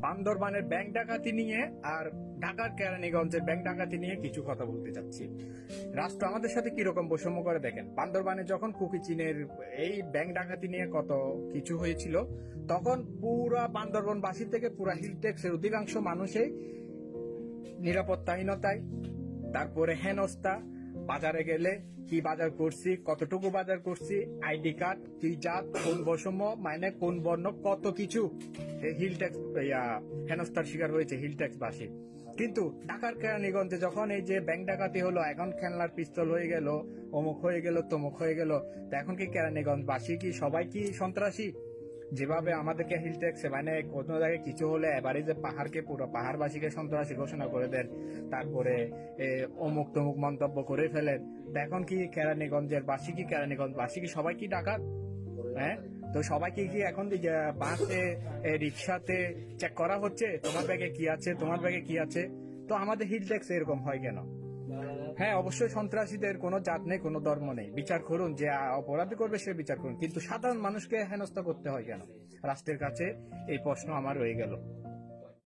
বান্দরবানের ব্যাংক ডাকাতি নিয়ে আর ঢাকার কেরানীগঞ্জের ব্যাংক ডাকাতি নিয়ে কিছু কথা বলতে চাচ্ছি। রাষ্ট্র আমাদের সাথে কিরকম বৈষম্য করে দেখেন। বান্দরবানে যখন কুকি চীনের এই ব্যাংক ডাকাতি নিয়ে কত কিছু হয়েছিল, তখন পুরা বান্দরবনবাসী থেকে পুরা হিলটেক্সের অধিকাংশ মানুষই নিরাপত্তাহীনতায়, তারপরে হেনস্থা, বাজারে গেলে কি বাজার করছি, কতটুকু বাজার করছি, আইডি কার্ড, কি জাত, কোন বৈষম্য, মানে কোন বর্ণ, কত কিছু হিল ট্যাক্স হেনস্থার শিকার হয়েছে হিল ট্যাক্স বাসী। কিন্তু ঢাকার কেরানীগঞ্জে যখন এই যে ব্যাংক ডাকাতি হলো, এখন খেলনার পিস্তল হয়ে গেল, অমুক হয়ে গেল, তমুক হয়ে গেল, তো এখন কি কেরানীগঞ্জ বাসী কি সবাই কি সন্ত্রাসী? যেভাবে আমাদেরকে হিল ট্যাক্সে মানে কোনো জায়গায় কিছু হলে এবারে যে পাহাড়কে পুরো পাহাড়বাসীকে সন্ত্রাসী ঘোষণা করে দেন, তারপরে অমুক তমুক মন্তব্য করে ফেলেন, এখন কি কেরানীগঞ্জের বাসী কি কেরানীগঞ্জ বাসী কি সবাই কি ডাকাত? হ্যাঁ, তো সবাইকে কি এখন বাসে রিক্সাতে চেক করা হচ্ছে তোমার ব্যাগে কি আছে, তোমার ব্যাগে কি আছে? তো আমাদের হিল ট্যাক্স এরকম হয় কেন? হ্যাঁ, অবশ্যই সন্ত্রাসীদের কোনো জাত নেই, কোনো ধর্ম নেই, বিচার করুন, যে অপরাধী করবে সে বিচার করুন, কিন্তু সাধারণ মানুষকে হেনস্থা করতে হয় কেন? রাষ্ট্রের কাছে এই প্রশ্ন আমার রয়ে গেল।